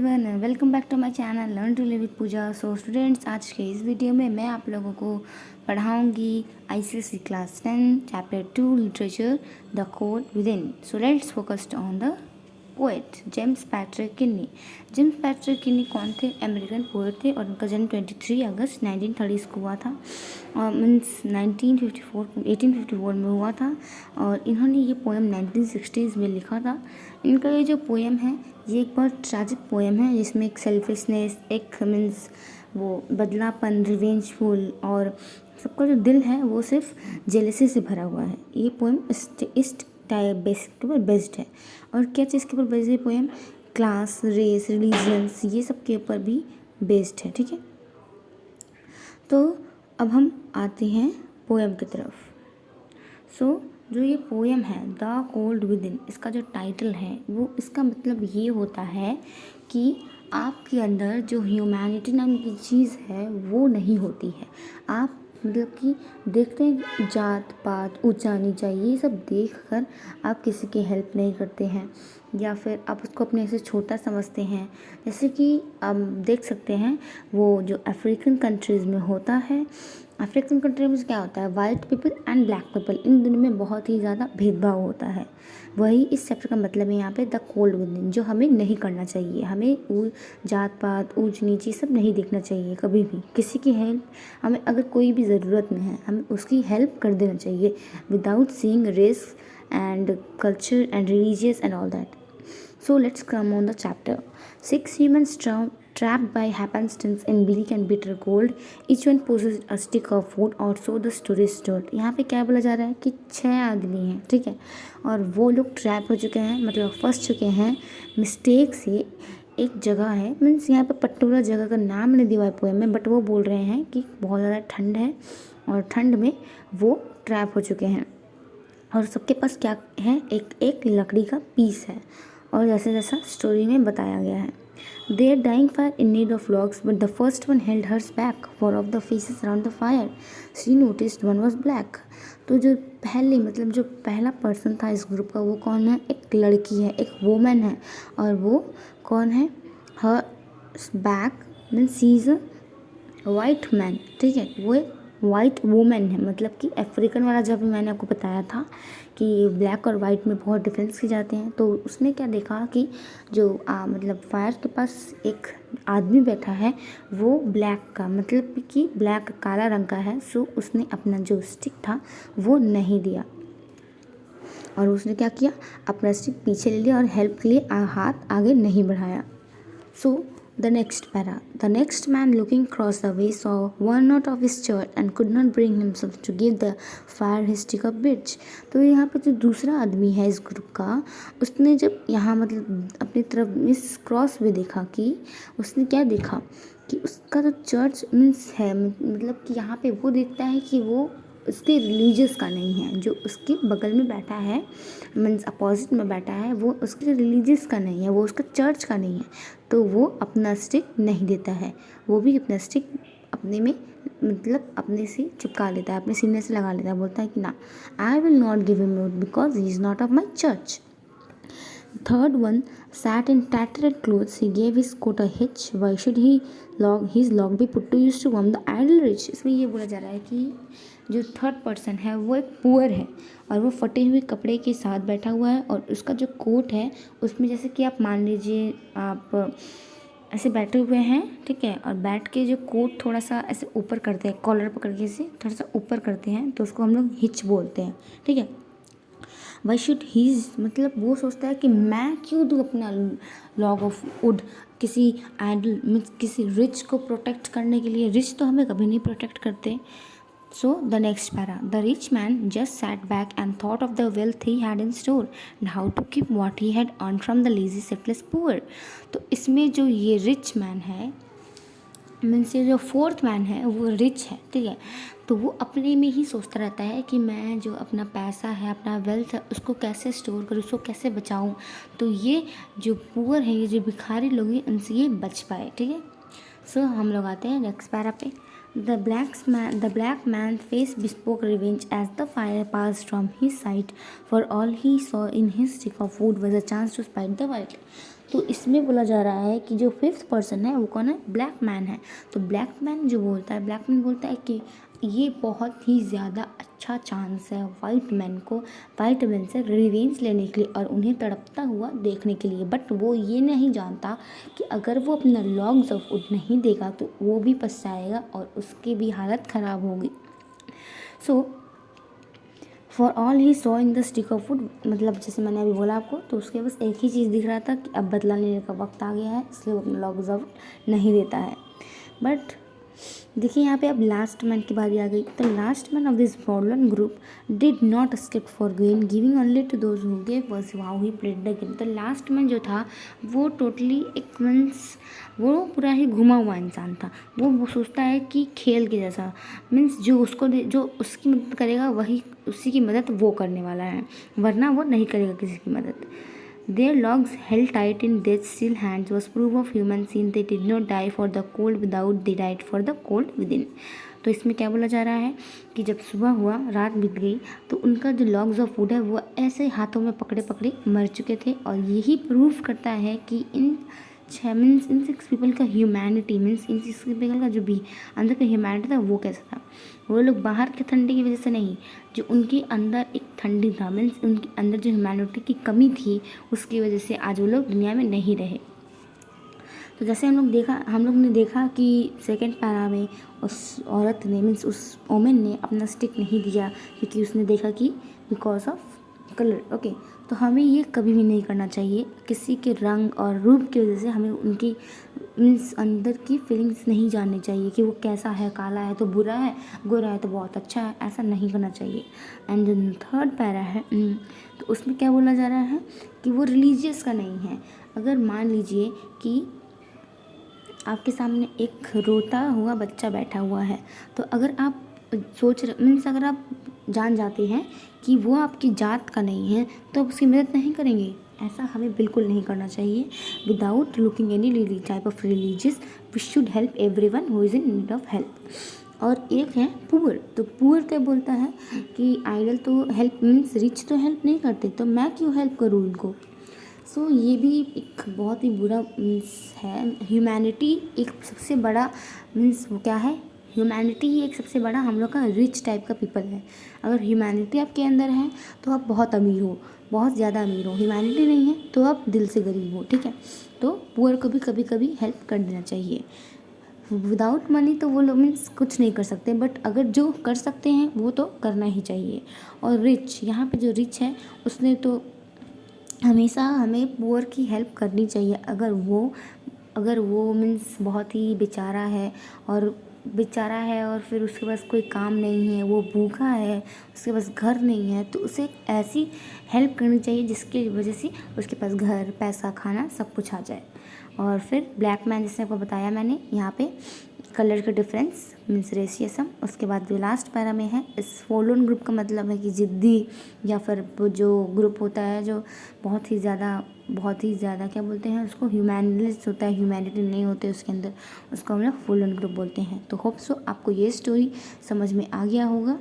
Everyone, welcome back to my channel learn to live with Pooja. So students, आज के इस video में मैं आप लोगों को पढ़ाऊंगी ICSE class 10 chapter 2 literature the cold within. So let's focused on the poet James Patrick Kinney. James Patrick Kinney कौन थे? अमेरिकन पोएट थे और उनका जन्म 23 अगस्त 1930 को हुआ था और मीन्स 1854 में हुआ था। और इन्होंने ये पोएम 1960s में लिखा था। इनका ये जो पोएम है ये एक बहुत ट्रैजिक पोएम है जिसमें एक सेल्फिशनेस, एक मीन्स वो बदलापन, रिवेंजफुल और सबका जो दिल है वो सिर्फ जेलसी से भरा हुआ है। ये पोएम इस बेसिक के ऊपर बेस्ड है। और क्या चीज़ के ऊपर बेस्ड है पोएम? क्लास, रेस, रिलीजन्स, ये सब के ऊपर भी बेस्ड है। ठीक है, तो अब हम आते हैं पोएम की तरफ। सो जो ये पोएम है द कोल्ड विद इन, इसका जो टाइटल है वो इसका मतलब ये होता है कि आपके अंदर जो ह्यूमैनिटी नाम की चीज़ है वो नहीं होती है। आप मतलब कि देखते हैं जात पात, ऊंचा नीचा, ये सब देख कर आप किसी की हेल्प नहीं करते हैं या फिर आप उसको अपने से छोटा समझते हैं। जैसे कि हम देख सकते हैं वो जो अफ्रीकन कंट्रीज़ में होता है, अफ्रीकन कंट्री में क्या होता है, white people and black people, इन दोनों में बहुत ही ज़्यादा भेदभाव होता है। वही इस चैप्टर का मतलब है यहाँ पे द कोल्ड विद इन, जो हमें नहीं करना चाहिए। हमें जात पात, ऊंच नीची सब नहीं देखना चाहिए कभी भी। किसी की हेल्प, हमें अगर कोई भी ज़रूरत में है हमें उसकी हेल्प कर देना चाहिए without seeing race and culture and religious and all that. So let's come on the chapter. 6 humans trapped by happenstance in bleak and bitter cold. Each one possessed a stick of food, or so the story told. यहाँ पे क्या बोला जा रहा है कि 6 आदमी हैं, ठीक है, और वो लोग ट्रैप हो चुके हैं, मतलब फंस चुके हैं मिस्टेक से। एक जगह है, मीन्स यहाँ पे पर्टिकुलर जगह का नाम नहीं दिया है पोएम में, बट वो बोल रहे हैं कि बहुत ज़्यादा ठंड है और ठंड में वो ट्रैप हो चुके हैं और सबके पास क्या है, एक लकड़ी का पीस है। और जैसे जैसा स्टोरी में बताया गया है, they are dying fire in need of logs but the first one held hers back for of the faces around the fire she noticed one was black. तो जो पहले मतलब जो पहला पर्सन था इस ग्रुप का वो कौन है? एक लड़की है, एक वोमन है। और वो कौन है? Her back means she is a white man, ठीक है, वो एक वाइट वूमेन है। मतलब कि अफ्रीकन वाला जब मैंने आपको बताया था कि ब्लैक और वाइट में बहुत डिफरेंस की जाते हैं, तो उसने क्या देखा कि जो मतलब फायर के पास एक आदमी बैठा है वो ब्लैक का, मतलब कि ब्लैक काला रंग का है। सो उसने अपना जो स्टिक था वो नहीं दिया और उसने क्या किया, अपना स्टिक पीछे ले लिया और हेल्प के लिए हाथ आगे नहीं बढ़ाया। सो the next para. The next man looking across the way saw one out of his church and could not bring himself to give the fire his stick of birch. तो यहाँ पे जो दूसरा आदमी है इस ग्रुप का, उसने जब यहाँ मतलब अपनी तरफ मिस क्रॉस वे देखा कि उसने क्या देखा कि उसका जो चर्च मीन्स है, मतलब कि यहाँ पे वो देखता है कि वो उसके रिलीजियस का नहीं है, जो उसके बगल में बैठा है मीन्स अपोजिट में बैठा है वो उसके रिलीजियस का नहीं है, वो उसका चर्च का नहीं है। तो वो अपना स्टिक नहीं देता है, वो भी अपना स्टिक अपने में मतलब अपने से चिपका लेता है, अपने सीने से लगा लेता है। बोलता है कि ना, I will not give him out because he is not of my church. Third one sat in tattered clothes. He gave his coat a hitch. Why should his log be put to use to warm the idle rich? इसमें ये बोला जा रहा है कि जो third person है वो एक पुअर है और वो फटे हुए कपड़े के साथ बैठा हुआ है और उसका जो कोट है उसमें जैसे कि आप मान लीजिए आप ऐसे बैठे हुए हैं, ठीक है, और बैठ के जो कोट थोड़ा सा ऐसे ऊपर करते हैं, कॉलर पकड़ के से थोड़ा सा ऊपर करते हैं, तो उसको हम लोग हिच बोलते हैं, ठीक है। वाई शुड हीज, मतलब वो सोचता है कि मैं क्यों दूँ अपना लॉग ऑफ वुड किसी आइडल मीन्स किसी रिच को प्रोटेक्ट करने के लिए। रिच तो हमें कभी नहीं प्रोटेक्ट करते। So the next para, the rich man just sat back and thought of the wealth he had in store and how to keep what he had earned from the lazy shiftless poor. तो इसमें जो ये rich man है means ये जो fourth man है वो rich है, ठीक है, तो वो अपने में ही सोचता रहता है कि मैं जो अपना पैसा है, अपना वेल्थ है, उसको कैसे स्टोर करूँ, उसको कैसे बचाऊँ, तो ये जो पुअर है, ये जो भिखारी लोग हैं, उनसे ये बच पाए, ठीक है। सो हम लोग आते हैं नेक्स्ट पैरा पे। The black man's face bespoke revenge as the fire passed from his sight, for all he saw in his stick of wood was a chance to spite the white. तो इसमें बोला जा रहा है कि जो fifth person है वो कौन है, ब्लैक मैन है। तो ब्लैक मैन जो बोलता है, ब्लैक मैन बोलता है कि ये बहुत ही ज़्यादा अच्छा चांस है वाइट मैन से रिवेंज लेने के लिए और उन्हें तड़पता हुआ देखने के लिए। बट वो ये नहीं जानता कि अगर वो अपना लॉग्स ऑफ वुड नहीं देगा तो वो भी पछताएगा और उसकी भी हालत ख़राब होगी। So for all he saw in the stick of would, मतलब जैसे मैंने अभी बोला आपको, तो उसके बस एक ही चीज़ दिख रहा था कि अब बदला लेने का वक्त आ गया है, इसलिए वो अपना लॉग्स ऑफ नहीं देता है। बट देखिए यहाँ पे अब लास्ट मैन की बारी आ गई। The last man of this forlorn group did not escape for gain, giving only to those who gave was how he played the game. तो लास्ट मैन जो था वो टोटली एक मीन्स वो पूरा ही घुमा हुआ इंसान था। वो सोचता है कि खेल के जैसा, मीन्स जो उसकी मदद करेगा वही उसी की मदद वो करने वाला है, वरना वो नहीं करेगा किसी की मदद। Their logs held tight in death's still hands was proof of human sin. They did not die for the cold without, they died for the cold within. तो इसमें क्या बोला जा रहा है कि जब सुबह हुआ, रात बीत गई, तो उनका जो लॉग्स ऑफ वुड है वो ऐसे हाथों में पकड़े पकड़े मर चुके थे। और यही प्रूफ करता है कि इन 6 पीपल का ह्यूमैनिटी मीन्स इन 6 पीपल का जो भी अंदर का ह्यूमैनिटी था वो कैसा था। वो लोग बाहर के ठंडी की वजह से नहीं, जो उनके अंदर एक ठंडी था मीन्स उनके अंदर जो ह्यूमैनिटी की कमी थी उसकी वजह से आज वो लोग दुनिया में नहीं रहे। तो जैसे हम लोग ने देखा कि सेकंड पैरा में उस औरत ने मीन्स उस वोमेन ने अपना स्टिक नहीं दिया क्योंकि उसने देखा कि बिकॉज ऑफ कलर। ओके, तो हमें ये कभी भी नहीं करना चाहिए। किसी के रंग और रूप की वजह से हमें उनकी मीन्स अंदर की फीलिंग्स नहीं जाननी चाहिए कि वो कैसा है, काला है तो बुरा है, गोरा है तो बहुत अच्छा है, ऐसा नहीं करना चाहिए। एंड जो थर्ड पैरा है तो उसमें क्या बोला जा रहा है कि वो रिलीजियस का नहीं है। अगर मान लीजिए कि आपके सामने एक रोता हुआ बच्चा बैठा हुआ है, तो अगर आप अगर आप जान जाते हैं कि वो आपकी जात का नहीं है तो आप उसकी मदद नहीं करेंगे। ऐसा हमें बिल्कुल नहीं करना चाहिए। Without looking any type of religious we should help everyone who is in need of help. और एक है पुअर, तो पुअर क्या बोलता है कि आइडल तो हेल्प मीन्स रिच तो हेल्प नहीं करते, तो मैं क्यों हेल्प करूँ उनको। सो ये भी एक बहुत ही बुरा मीन्स है। ह्यूमैनिटी एक सबसे बड़ा मीन्स वो क्या है, ह्यूमैनिटी ही एक सबसे बड़ा हम लोग का रिच टाइप का पीपल है। अगर ह्यूमैनिटी आपके अंदर है तो आप बहुत अमीर हो, बहुत ज़्यादा अमीर हो। ह्यूमैनिटी नहीं है तो आप दिल से गरीब हो, ठीक है। तो पुअर को भी कभी कभी हेल्प कर देना चाहिए। विदाउट मनी तो वो लोग मीन्स कुछ नहीं कर सकते, बट अगर जो कर सकते हैं वो तो करना ही चाहिए। और रिच, यहाँ पे जो रिच है उसने तो हमेशा हमें पुअर की हेल्प करनी चाहिए। अगर वो मीन्स बहुत ही बेचारा है और फिर उसके पास कोई काम नहीं है, वो भूखा है, उसके पास घर नहीं है, तो उसे ऐसी हेल्प करनी चाहिए जिसकी वजह से उसके पास घर, पैसा, खाना सब कुछ आ जाए। और फिर ब्लैक मैन जिसने आपको बताया मैंने यहाँ पे कलर का डिफरेंस मीन्स रेसियसम। उसके बाद जो लास्ट पैरा में है इस फॉलोन ग्रुप का मतलब है कि ज़िद्दी या फिर जो ग्रुप होता है जो बहुत ही ज़्यादा क्या बोलते हैं उसको, ह्यूमैनिस्ट होता है, ह्यूमैनिटी नहीं होते उसके अंदर, उसको हम लोग फॉलोन ग्रुप बोलते हैं। तो होप सो आपको ये स्टोरी समझ में आ गया होगा।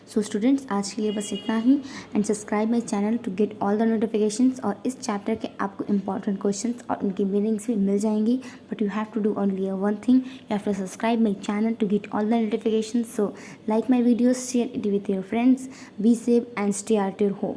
सो स्टूडेंट्स आज के लिए बस इतना ही। And subscribe my channel to get all the notifications. और इस चैप्टर के आपको इंपॉर्टेंट क्वेश्चंस और उनकी मीनिंग्स भी मिल जाएंगी, but you have to do only one thing, you have to subscribe my channel to get all the notifications. So like my videos, share it with your friends, be safe and stay at your home.